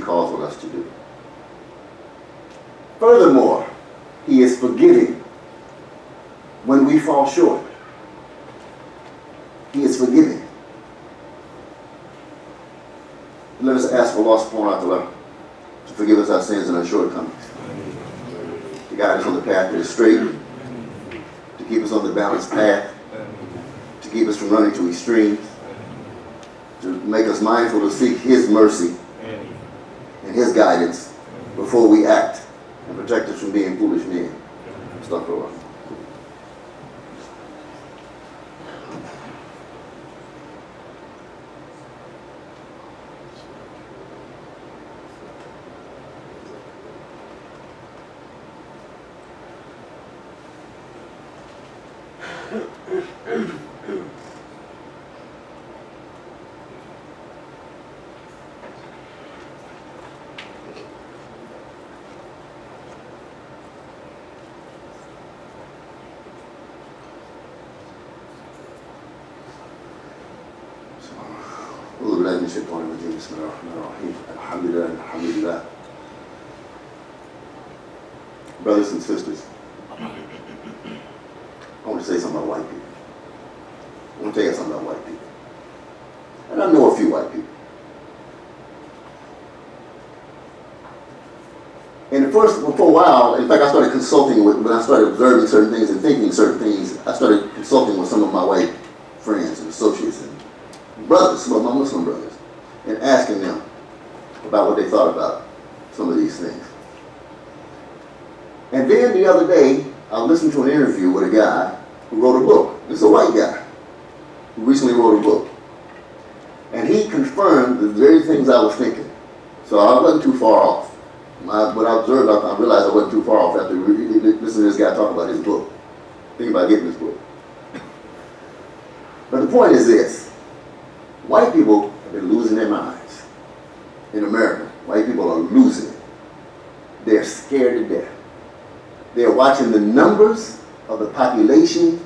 calls on us to do. Furthermore, he is forgiving when we fall short. He is forgiving. Let us ask for Allah subhanahu wa ta'ala to forgive us our sins and our shortcomings, to guide us on the path that is straight, to keep us on the balanced path, to keep us from running to extremes, to make us mindful to seek his mercy and his guidance before we act, and protect us from being foolish men. Astaghfirullah. Alhamdulillah. Brothers and sisters, I want to say something about white people. I want to tell you something about white people. And I know a few white people. And for a while, in fact, I started consulting when I started observing certain things and thinking certain things, I started consulting with some of my white friends and associates and brothers, some of my Muslim brothers, and asking them about what they thought about some of these things. And then the other day, I listened to an interview with a guy who wrote a book. It's a white guy who recently wrote a book. And he confirmed the very things I was thinking. So I wasn't too far off. What I observed, I realized I wasn't too far off after listening to this guy talk about his book. Thinking about getting this book. But the point is this. White people have been losing their minds. In America, white people are losing it. They're scared to death. They're watching the numbers of the population,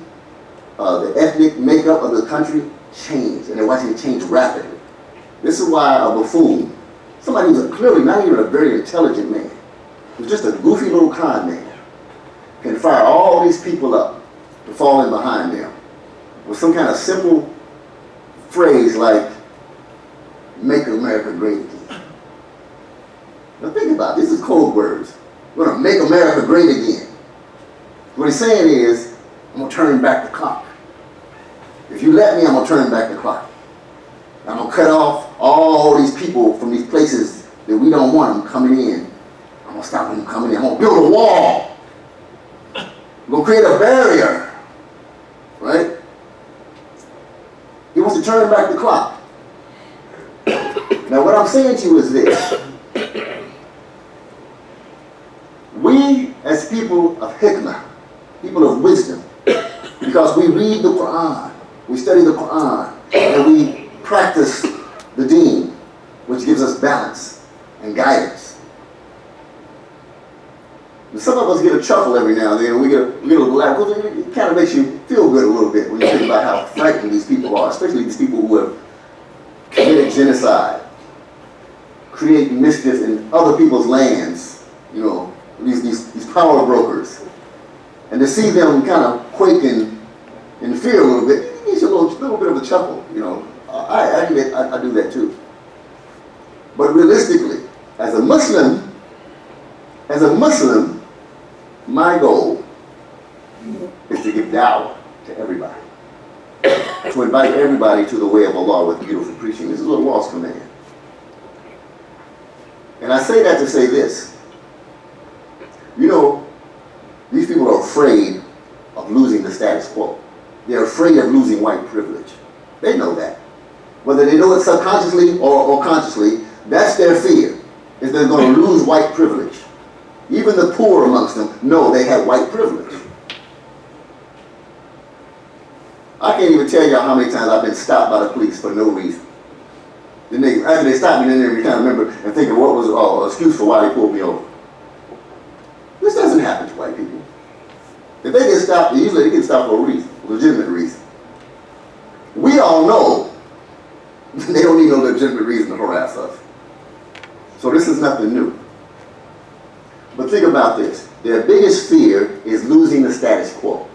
the ethnic makeup of the country change, and they're watching it change rapidly. This is why a buffoon, somebody who's clearly not even a very intelligent man, who's just a goofy little con man, can fire all these people up to fall in behind them with some kind of simple phrase like, "Make America great again." Now think about it. This is code words. We're going to make America great again. What he's saying is, I'm going to turn back the clock. If you let me, I'm going to turn back the clock. I'm going to cut off all these people from these places that we don't want them coming in. I'm going to stop them coming in. I'm going to build a wall. I'm going to create a barrier. Right? He wants to turn back the clock. Now what I'm saying to you is this. We, as people of hikmah, people of wisdom, because we read the Quran, we study the Quran, and we practice the deen, which gives us balance and guidance. And some of us get a chuckle every now and then. We get a little laugh. It kind of makes you feel good a little bit when you think about how frightened these people are, especially these people who have committed genocide, create mischief in other people's lands, you know, these power brokers. And to see them kind of quaking in fear a little bit, it gives you a little bit of a chuckle, you know. I do that too. But realistically, as a Muslim, my goal is to give da'wah to everybody. To invite everybody to the way of Allah with beautiful preaching. This is what Allah's command. And I say that to say this. You know, these people are afraid of losing the status quo. They're afraid of losing white privilege. They know that. Whether they know it subconsciously or consciously, that's their fear, is they're going to lose white privilege. Even the poor amongst them know they have white privilege. I can't even tell y'all how many times I've been stopped by the police for no reason. Then after they stopped me, then they kind of remember and think of what was an excuse for why they pulled me over. This doesn't happen to white people. If they get stopped, usually they get stopped for a reason, a legitimate reason. We all know they don't need no legitimate reason to harass us. So this is nothing new. But think about this. Their biggest fear is losing the status quo.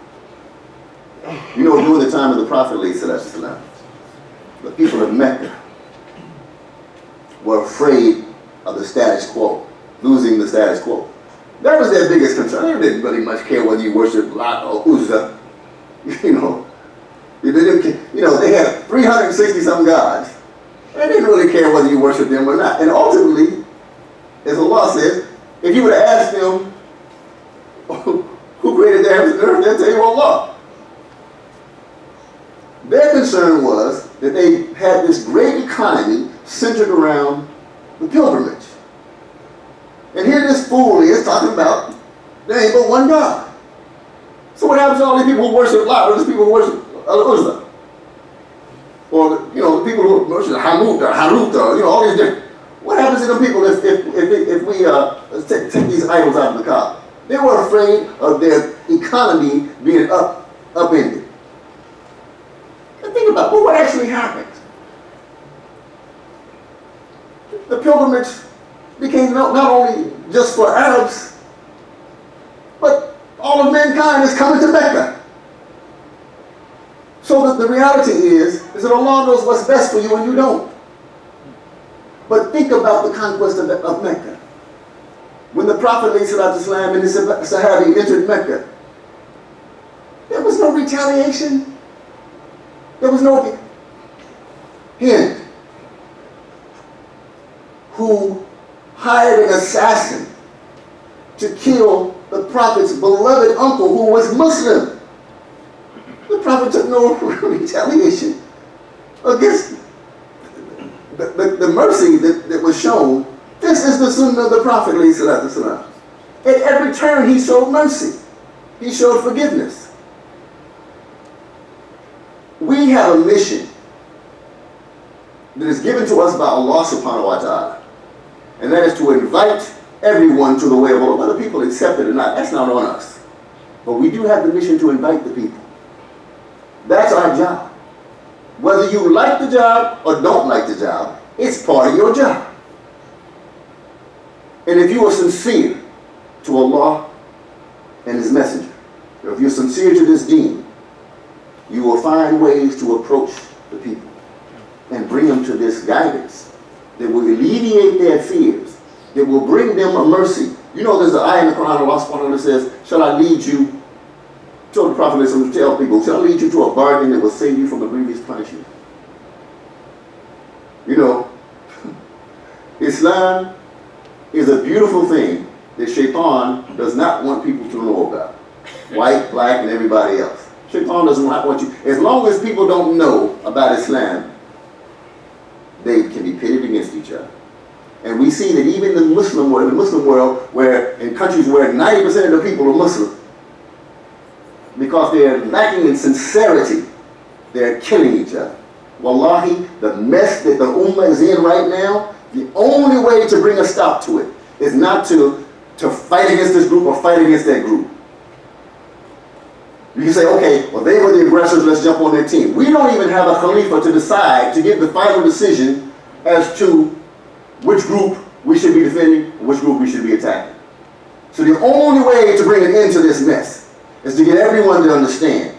You know, during the time of the Prophet, the people of Mecca were afraid of the status quo, losing the status quo. That was their biggest concern. They didn't really much care whether you worship Lot or Uzzah. You know, they had 360-some gods. They didn't really care whether you worship them or not. And ultimately, as Allah says, if you would have asked them who created the heavens and earth, they'll tell you Allah. Their concern was that they had this great economy centered around the pilgrimage. And here this fool is talking about there ain't but one God. So what happens to all these people who worship Lot, or these people who worship Uzzah? Or the people who worship Hamut or Harut, or all these different. What happens to them people if we take these idols out of the Kaaba? They were afraid of their economy being upended. And think about what actually happened. The pilgrimage became not only just for Arabs, but all of mankind is coming to Mecca. So that the reality is that Allah knows what's best for you and you don't. But think about the conquest of Mecca. When the Prophet ﷺ and his Sahabi entered Mecca, there was no retaliation. There was no Hind, who hired an assassin to kill the Prophet's beloved uncle who was Muslim. The Prophet took no retaliation against the mercy that was shown. This is the sunnah of the Prophet. At every turn he showed mercy. He showed forgiveness. We have a mission that is given to us by Allah subhanahu wa ta'ala. And that is to invite everyone to the way of Allah. Whether people accept it or not, that's not on us. But we do have the mission to invite the people. That's our job. Whether you like the job or don't like the job, it's part of your job. And if you are sincere to Allah and His Messenger, or if you're sincere to this deen, you will find ways to approach the people and bring them to this guidance that will alleviate their fears, that will bring them a mercy. You know, there's an ayah in the Quran, Allah subhanahu wa ta'ala says, shall I lead you, told the Prophet to tell people, shall I lead you to a bargain that will save you from a grievous punishment? You know, Islam is a beautiful thing that Shaitan does not want people to know about. White, black, and everybody else. Shaitan does not want you. As long as people don't know about Islam, they can be pitted against each other. And we see that even in the Muslim world, where in countries where 90% of the people are Muslim, because they're lacking in sincerity, they're killing each other. Wallahi, the mess that the Ummah is in right now, the only way to bring a stop to it is not to fight against this group or fight against that group. You can say, okay, well, they were the aggressors, let's jump on their team. We don't even have a Khalifa to decide, to give the final decision as to which group we should be defending and which group we should be attacking. So the only way to bring an end to this mess is to get everyone to understand,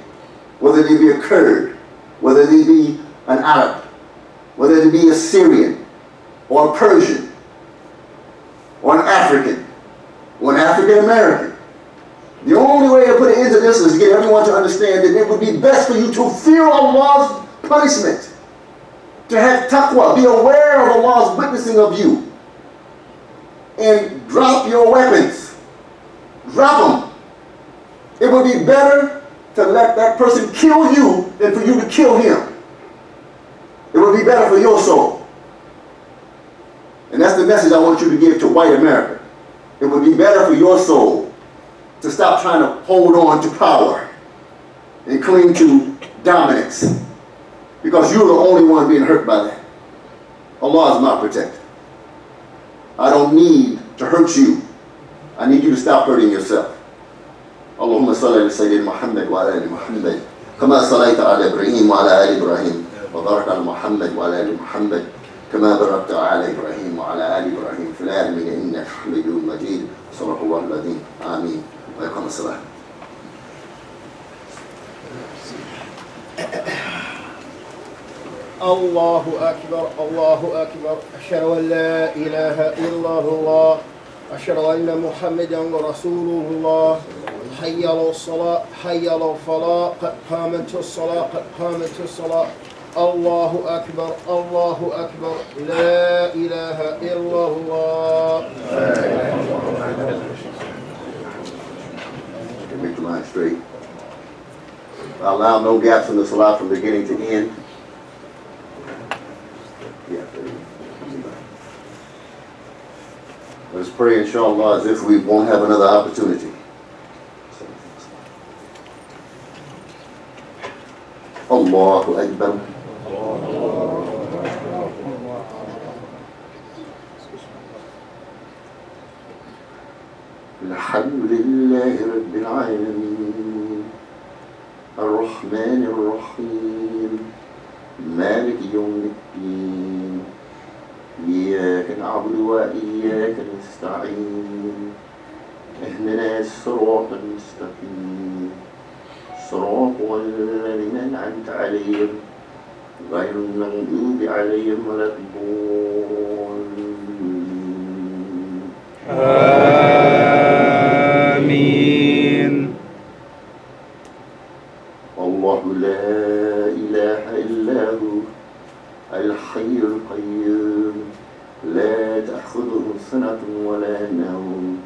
whether they be a Kurd, whether they be an Arab, whether they be a Syrian, or a Persian, or an African, or an African American. The only way to put an end to this is to get everyone to understand that it would be best for you to fear Allah's punishment, to have taqwa, be aware of Allah's witnessing of you, and drop your weapons. Drop them. It would be better to let that person kill you than for you to kill him. It would be better for your soul. And that's the message I want you to give to white America. It would be better for your soul to stop trying to hold on to power and cling to dominance, because you're the only one being hurt by that. Allah is my protector. I don't need to hurt you. I need you to stop hurting yourself. اللهم صل على سيدنا محمد وعلى ال محمد كما صليت على ابراهيم وعلى ال ابراهيم وبارك على محمد وعلى ال محمد كما باركت على ابراهيم وعلى ال ابراهيم في العالمين إنك حميد مجيد. صدق الله العظيم. آمين. ويقام الصلاة. الله أكبر الله أكبر. أشهد أن لا إله إلا الله. أشهد أن محمدا رسول الله. حي على الصلاة حي على الفلاح قد قامت الصلاة قد قامت الصلاة. الله أكبر الله أكبر. لا إله إلا الله. Make your mind straight. Allow no gaps in the salah from beginning to end. Yeah. Let's pray, inshallah, as if we won't have another opportunity. Allahu Akbar. الحمد لله رب العالمين الرحمن الرحيم مالك يوم الدين إياك نعبد وإياك نستعين اهدنا الصراط المستقيم صراط الذين أنعمت عليهم غير المغضوب عليهم ولا الضالين. آمين. الله لا إله إلا هو الحي القيوم لا تأخذه سنة ولا نوم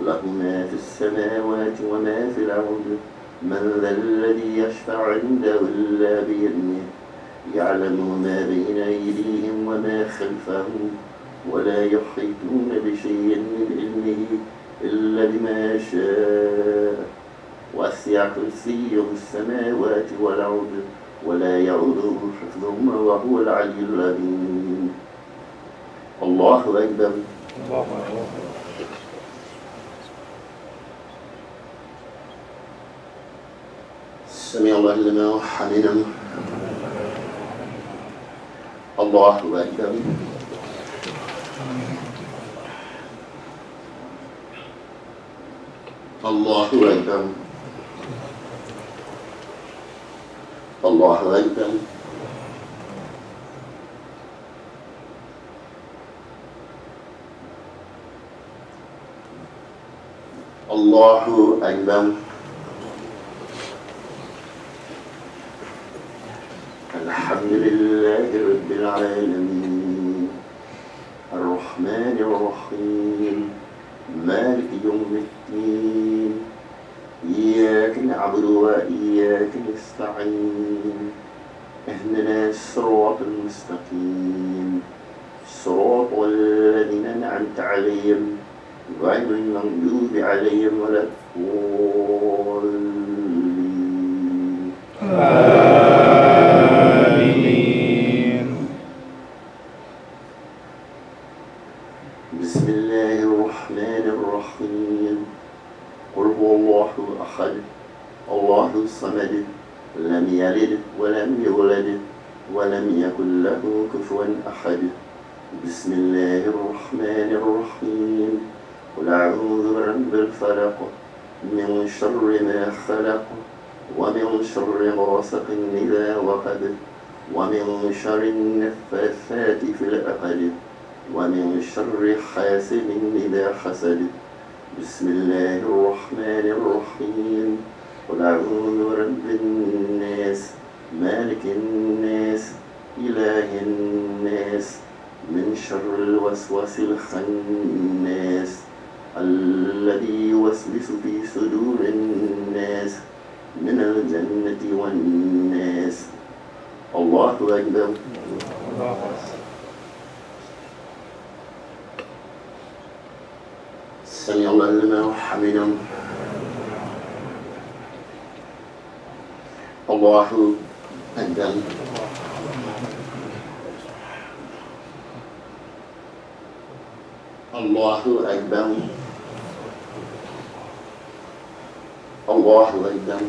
له ما في السماوات وما في الأرض من ذا الذي يشفع عنده إلا بإذنه يعلم ما بين أيديهم وما خلفهم ولا يحيطون بشيء من علمه إلا بما شاء وسع كرسيه السماوات والأرض ولا يعوده حفظهما وهو العلي العظيم. الله أكبر. الله أكبر. سمع الله لمن حمده. الله أكبر. الله أكبر. الله أكبر. الله أكبر. الحمد لله رب العالمين الرحمن الرحيم مالك يوم الدين إياك نعبد وإياك نستعين اهدنا الصراط المستقيم صراط الذين أنعمت عليهم غير المغضوب عليهم ولا الضالين. آمين. بسم الله الرحمن الرحيم قل هو الله أحد الله الصمد لم يلد ولم يولد ولم يكن له كفوا أحد. بسم الله الرحمن الرحيم قل أعوذ برب الفلق من شر ما خلق ومن شر غاسق إذا وقب ومن شر النفاثات في العقد ومن شر حاسد إذا حسد. بسم الله الرحمن الرحيم قل أعوذ برب الناس مالك الناس إله الناس من شر الوسواس الخناس الذي يوسوس في صدور الناس من الجنة والناس. الله أكبر. سمع الله لمن حمده. الله أكبر. الله أكبر. الله أكبر.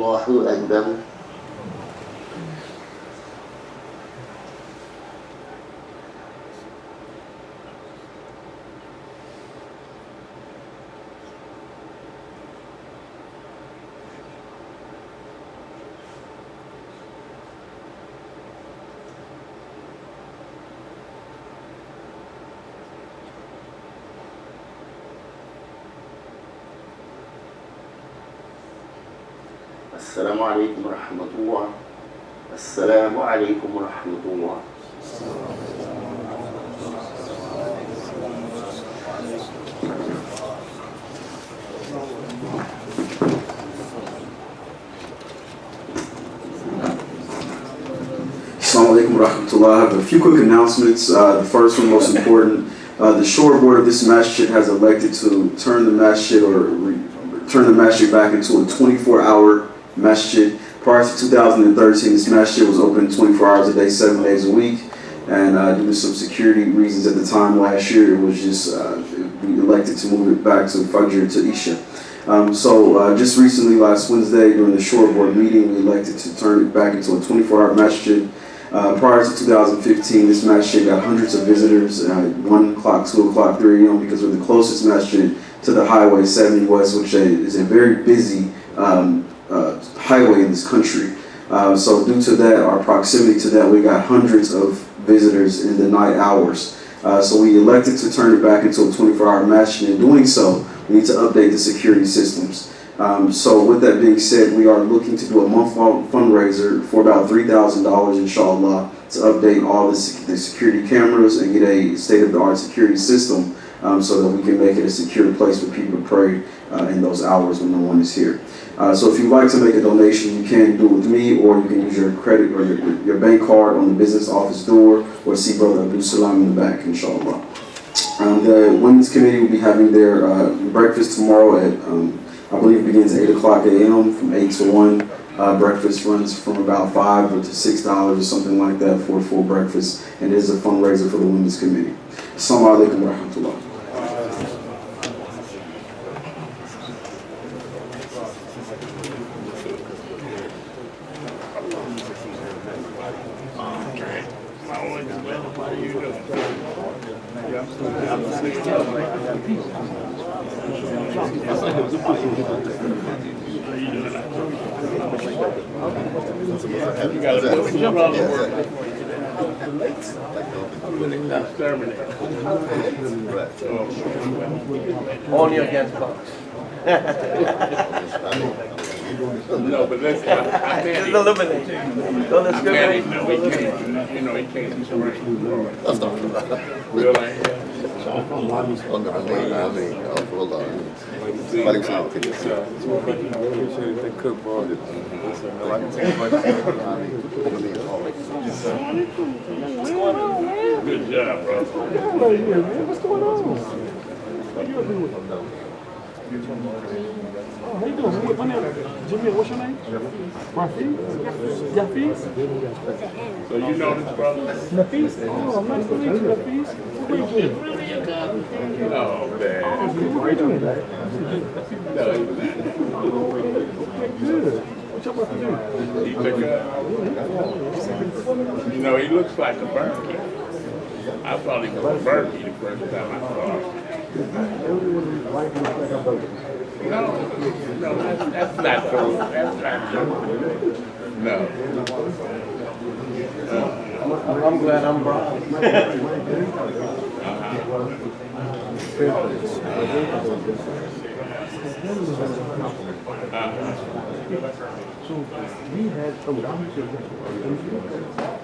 Allahu Akbar. السلام عليكم ورحمة الله. السلام عليكم ورحمة الله. Assalamu alaikum wa rahmatullah. I have a few quick announcements. The first one, most important, the shore board of this masjid has elected to turn the masjid back into a 24-hour masjid. Prior to 2013, this masjid was open 24 hours a day, 7 days a week. And due to some security reasons at the time last year, it was just we elected to move it back to Fajr to Isha. So just recently, last Wednesday, during the shore board meeting, we elected to turn it back into a 24-hour masjid. Prior to 2015, this masjid got hundreds of visitors, 1 o'clock, 2 o'clock, 3 a.m. because we're the closest masjid to the Highway 70 West, which is a very busy highway in this country. So due to that, our proximity to that, we got hundreds of visitors in the night hours. So we elected to turn it back into a 24-hour masjid. In doing so, we need to update the security systems. So with that being said, we are looking to do a month-long fundraiser for about $3,000, inshallah, to update all the security cameras and get a state-of-the-art security system so that we can make it a secure place for people to pray in those hours when no one is here. So if you'd like to make a donation, you can do it with me, or you can use your credit or your bank card on the business office door, or see Brother Abdul Salam in the back, inshallah. The Women's Committee will be having their breakfast tomorrow at, I believe it begins 8 o'clock a.m. from 8 to 1. Breakfast runs from about $5 to $6 or something like that for a full breakfast, and it is a fundraiser for the Women's Committee. Assalamu alaikum wa rahmatullah. Only against Bucks. No, but listen, I can't. Just eliminate. Don't discriminate. No, he can't. You know, he can't discriminate. That's not real life. Good job, bro. What's going on? What you doing? Oh, how you doing? My name is Jimmy. What's your name? Rafi? Yafis? So you know this brother? Nafis? Oh, nice to meet you, Nafis. What are you doing? No, man. How you doing? No, he was Okay, good. What y'all about to do? He took you know, he looks like a Berkey. I thought he was a Berkey the first time I saw him. No, that's not true. That's not true. No. I'm glad I'm brown. So we had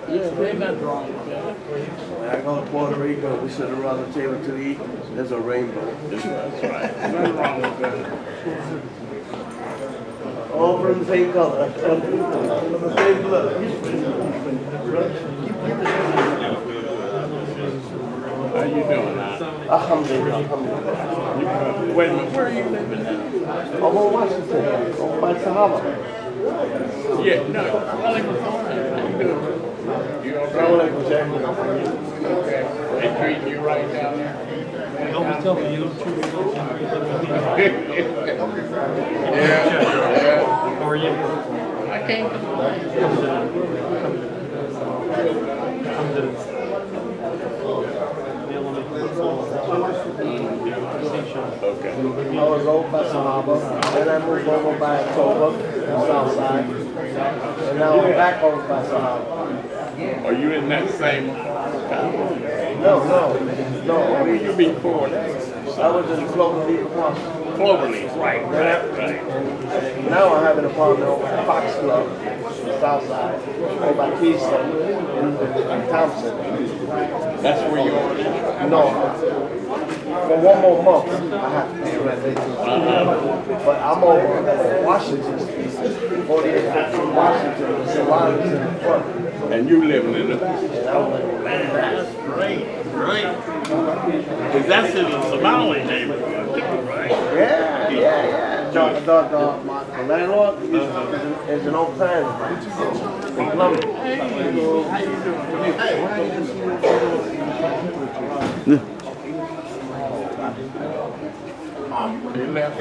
Yeah, they're not wrong with that. When I go to Puerto Rico, we sit around the table to eat. There's a rainbow. That's right. Nothing wrong with that. All from the same color. From the same color. How you doing now? Alhamdulillah, alhamdulillah. Wait a minute, where are you living now? I'm on Washington. I'm by Sahaba. Yeah, no. How you doing? You all right? Okay. They treating you right down there? always tell me you don't treat me. Yeah. are you? I can't Okay. I was over by Sahaba, then I moved over by Toba, the south side, and now I'm back over by Sahaba. Are you in that same? No. Where you before that? I was in Cloverleaf apartment. Cloverleaf, right. And now I have an apartment over at Fox Club, the south side, over by Keystone, in Thompson. That's where you are. No. For one more month, I have to pay rent. But I'm over Washington Street, 48 Washington, the salon is in the front. And you living in it. And I'm like, Man, that's great. Because that's in the Somali neighborhood, too, right? yeah. The landlord is an old time from Columbia. He left.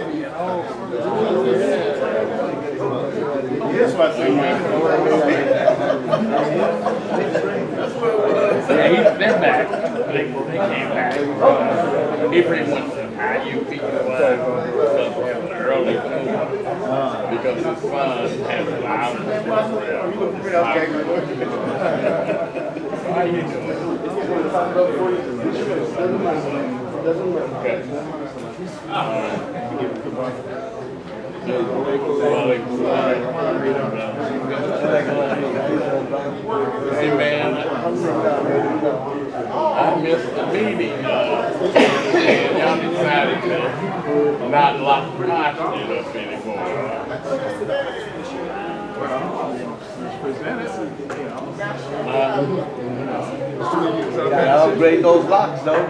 Yeah, he's been back. They came back. He pretty much said, how you feel early because his son has a lot How you doing? Hey man, I missed the meeting and y'all decided to not lock the masjid up anymore. Gotta upgrade those locks though.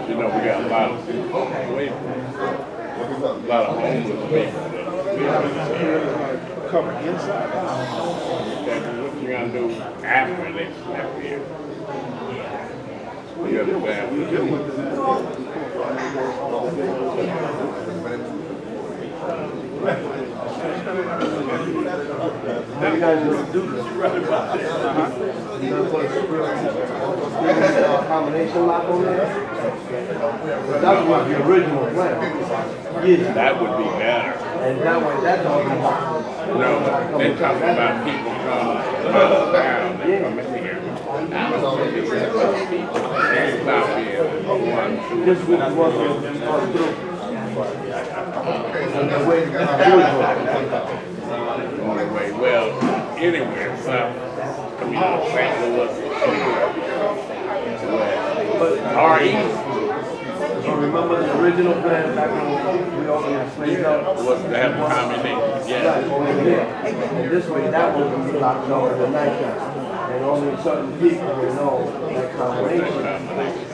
You know, we got a lot of homeless people Covered inside. what you gonna do after they snap here? You understand? Combination lock on there? That was the original plan. Yeah. That would be better. And that way, that's all we want. No, they're talking about people coming miles down, they come in here. I don't think it's it's not being one. This was on through. And the way Anyway, well, anywhere south, St. Louis, or east. So remember the original plan back when we opened that place up? Was to have a combination, yeah. Right, over there. And this way, that one can be locked over the night time. And only certain people will know that combination.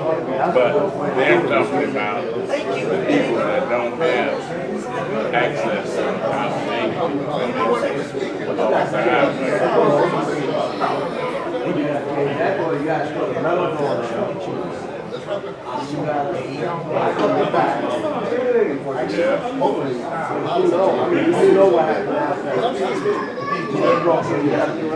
But they're talking about the people that don't have access to the combination. That way, you guys put a metal door there. You gotta you know what happened after.